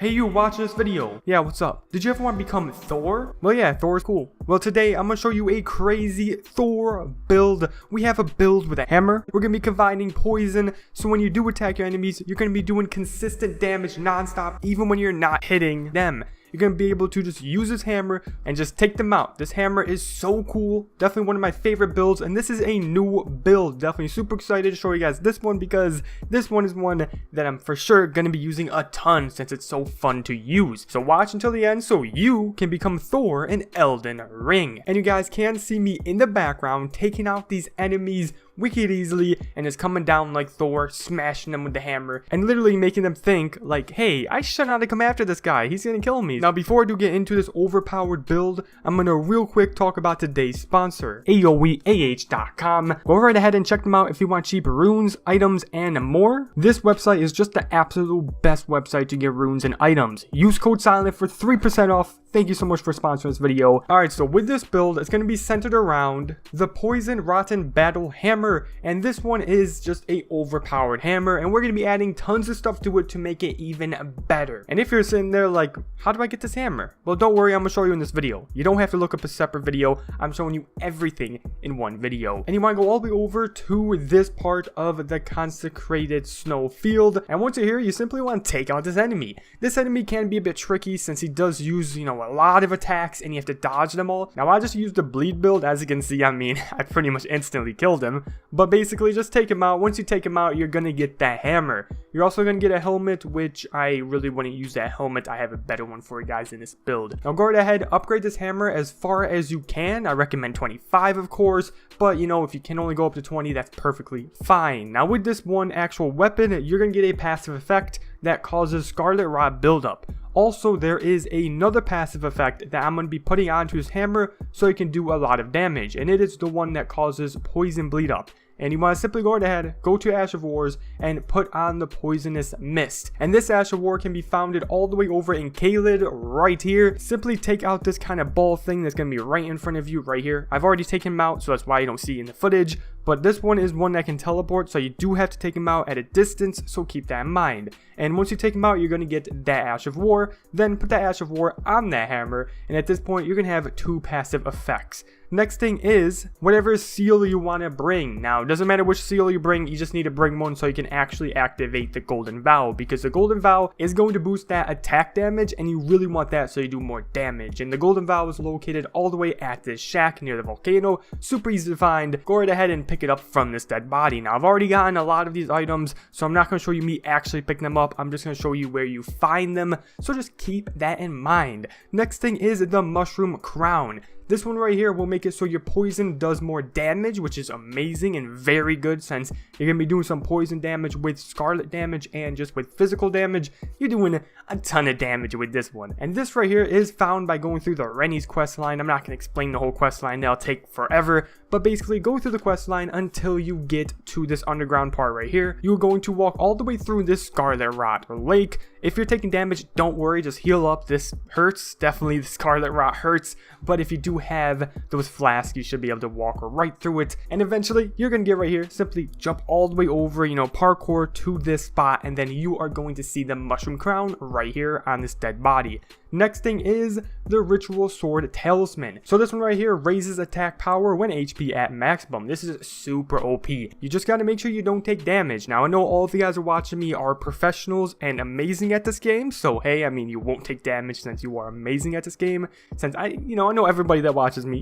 Hey you watching this video. Yeah, what's up? Did you ever want to become Thor? Well yeah, Thor is cool. Well today I'm going to show you a crazy Thor build. We have a build with a hammer. We're going to be combining poison, so when you do attack your enemies, you're going to be doing consistent damage non-stop even when you're not hitting them. You're going to be able to just use this hammer and just take them out. This hammer is so cool. Definitely one of my favorite builds. And this is a new build. Definitely super excited to show you guys this one, because this one is one that I'm for sure going to be using a ton since it's so fun to use. So watch until the end so you can become Thor in Elden Ring. And you guys can see me in the background taking out these enemies wicked easily, and just coming down like Thor, smashing them with the hammer, and literally making them think like, hey, I should not have come after this guy, he's gonna kill me. Now before I do get into this overpowered build, I'm gonna real quick talk about today's sponsor, AoEAH.com. Go right ahead and check them out if you want cheap runes, items, and more. This website is just the absolute best website to get runes and items. Use code SILENT for 3% off. Thank you so much for sponsoring this video. Alright, so with this build, it's going to be centered around the Poison Rotten Battle Hammer. And this one is just a overpowered hammer. And we're going to be adding tons of stuff to it to make it even better. And if you're sitting there like, how do I get this hammer? Well, don't worry, I'm going to show you in this video. You don't have to look up a separate video. I'm showing you everything in one video. And you want to go all the way over to this part of the consecrated snow field. And once you're here, you simply want to take out this enemy. This enemy can be a bit tricky since he does use, a lot of attacks and you have to dodge them all. Now I just used the bleed build. As you can see, I mean, I pretty much instantly killed him, but basically just take him out. Once you take him out, you're gonna get that hammer. You're also gonna get a helmet, which I really wouldn't use that helmet. I have a better one for you guys in this build. Now go right ahead, upgrade this hammer as far as you can. I recommend 25 of course, but if you can only go up to 20, that's perfectly fine. Now with this one actual weapon, you're gonna get a passive effect that causes Scarlet Rot buildup. Also, there is another passive effect that I'm going to be putting onto his hammer so he can do a lot of damage, and it is the one that causes poison bleed up. And you want to simply go ahead, go to Ash of Wars, and put on the Poisonous Mist. And this Ash of War can be found all the way over in Kaled right here. Simply take out this kind of ball thing that's going to be right in front of you right here. I've already taken him out, so that's why you don't see it in the footage. But this one is one that can teleport, so you do have to take him out at a distance, so keep that in mind. And once you take him out, you're going to get that Ash of War, then put that Ash of War on that hammer, and at this point, you're going to have two passive effects. Next thing is, whatever seal you want to bring. Now, it doesn't matter which seal you bring, you just need to bring one so you can actually activate the Golden Vow, because the Golden Vow is going to boost that attack damage, and you really want that so you do more damage. And the Golden Vow is located all the way at this shack near the volcano, super easy to find. Go right ahead and pick it up from this dead body. Now I've already gotten a lot of these items, so I'm not going to show you me actually picking them up. I'm just going to show you where you find them, so just keep that in mind. Next thing is the Mushroom Crown. This one right here will make it so your poison does more damage, which is amazing and very good since you're going to be doing some poison damage with scarlet damage, and just with physical damage, you're doing a ton of damage with this one. And this right here is found by going through the Rennie's quest line. I'm not going to explain the whole quest line, that'll take forever, but basically go through the quest line until you get to this underground part right here. You're going to walk all the way through this Scarlet Rot Lake. If you're taking damage, don't worry, just heal up. This hurts, definitely the Scarlet Rot hurts, but if you do have those flasks, you should be able to walk right through it, and eventually you're gonna get right here, simply jump all the way over, parkour to this spot, and then you are going to see the Mushroom Crown right here on this dead body. Next thing is the Ritual Sword Talisman. So this one right here raises attack power when HP at maximum. This is super OP. You just gotta make sure you don't take damage. Now I know all of you guys are watching me are professionals and amazing at this game, so hey, I mean, you won't take damage since you are amazing at this game. Since I know everybody that watches me,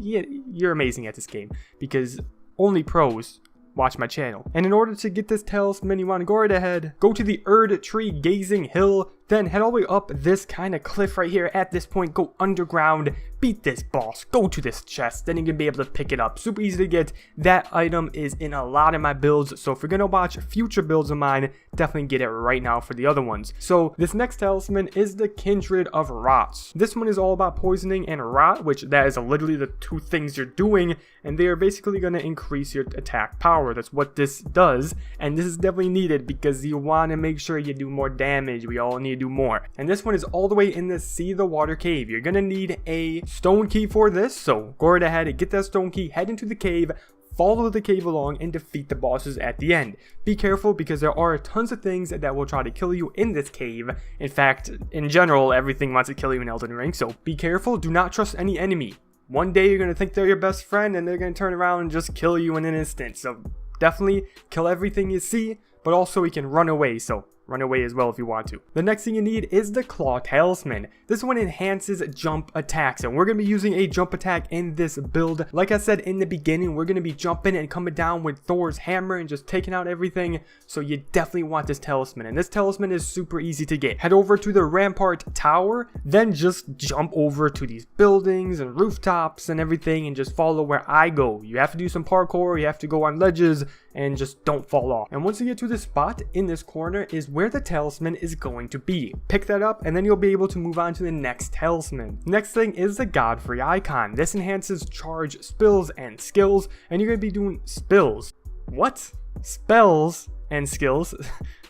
you're amazing at this game, because only pros watch my channel. And in order to get this talisman, you want to go right ahead, go to the Erd Tree Gazing Hill, then head all the way up this kind of cliff right here. At this point, go underground, beat this boss, go to this chest, then you can be able to pick it up. Super easy to get. That item is in a lot of my builds, so if you're gonna watch future builds of mine, definitely get it right now for the other ones. So this next talisman is the Kindred of Rots. This one is all about poisoning and rot, which that is literally the two things you're doing, and they are basically going to increase your attack power. That's what this does, and this is definitely needed because you want to make sure you do more damage. We all need to do more. And this one is all the way in the Sea the Water cave. You're going to need a stone key for this, so go right ahead and get that stone key, head into the cave, follow the cave along and defeat the bosses at the end. Be careful because there are tons of things that will try to kill you in this cave. In fact, in general, everything wants to kill you in Elden Ring, so be careful. Do not trust any enemy. One day you're going to think they're your best friend and they're going to turn around and just kill you in an instant. So definitely kill everything you see, but also you can run away, so run away as well if you want to. The next thing you need is the Claw Talisman. This one enhances jump attacks, and we're going to be using a jump attack in this build. Like I said in the beginning, we're going to be jumping and coming down with Thor's hammer and just taking out everything, so you definitely want this talisman. And this talisman is super easy to get. Head over to the Rampart Tower, then just jump over to these buildings and rooftops and everything and just follow where I go. You have to do some parkour, you have to go on ledges, and just don't fall off. And once you get to this spot in this corner is where the talisman is going to be. Pick that up and then you'll be able to move on to the next talisman. Next thing is the Godfrey icon. This enhances charge spells and skills, and you're going to be doing spells. What? Spells and skills.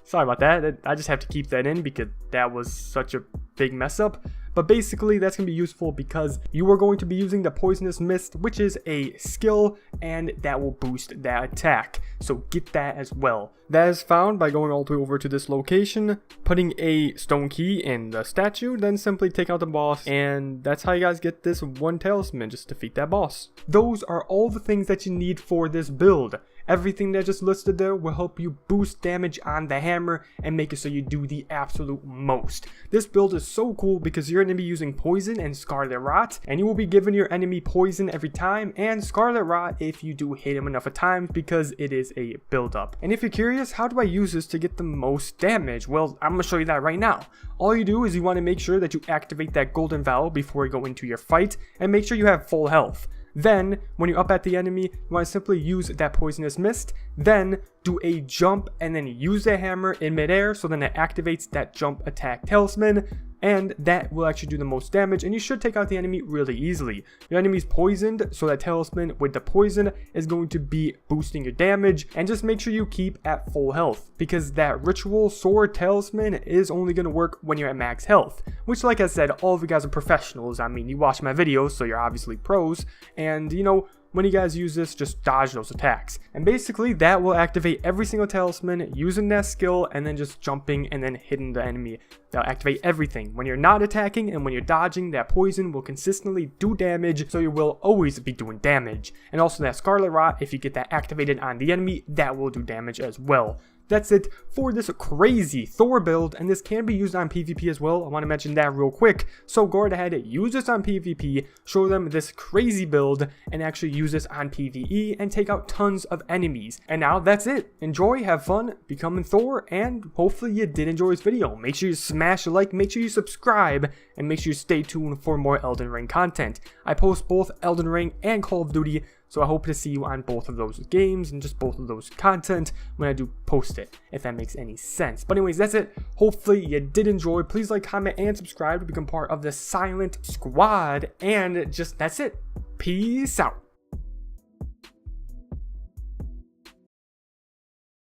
Sorry about that. I just have to keep that in because that was such a big mess up. But basically that's going to be useful because you are going to be using the Poisonous Mist, which is a skill, and that will boost that attack. So get that as well. That is found by going all the way over to this location, putting a stone key in the statue, then simply take out the boss, and that's how you guys get this one talisman, just defeat that boss. Those are all the things that you need for this build. Everything that I just listed there will help you boost damage on the hammer and make it so you do the absolute most. This build is so cool because you're going to be using poison and Scarlet Rot, and you will be giving your enemy poison every time and Scarlet Rot if you do hit him enough of times because it is a build up. And if you're curious, how do I use this to get the most damage? Well, I'm going to show you that right now. All you do is you want to make sure that you activate that golden vow before you go into your fight and make sure you have full health. Then, when you're up at the enemy, you want to simply use that Poisonous Mist, then do a jump and then use the hammer in midair, so then it activates that jump attack talisman, and that will actually do the most damage, and you should take out the enemy really easily. Your enemy's poisoned, so that talisman with the poison is going to be boosting your damage, and just make sure you keep at full health, because that ritual sword talisman is only going to work when you're at max health, which, like I said, all of you guys are professionals. I mean, you watch my videos, so you're obviously pros, and you know, when you guys use this, just dodge those attacks. And basically that will activate every single talisman using that skill, and then just jumping and then hitting the enemy. That'll activate everything. When you're not attacking and when you're dodging, that poison will consistently do damage, so you will always be doing damage. And also that Scarlet Rot, if you get that activated on the enemy, that will do damage as well. That's it for this crazy Thor build, and this can be used on PvP as well. I want to mention that real quick. So go right ahead, use this on PvP, show them this crazy build, and actually use this on PvE and take out tons of enemies. And now that's it. Enjoy, have fun, becoming Thor, and hopefully you did enjoy this video. Make sure you smash a like, make sure you subscribe, and make sure you stay tuned for more Elden Ring content. I post both Elden Ring and Call of Duty, so I hope to see you on both of those games and just both of those content when I do post it, if that makes any sense. But anyways, that's it. Hopefully you did enjoy. Please like, comment, and subscribe to become part of the Silent Squad. And just that's it. Peace out.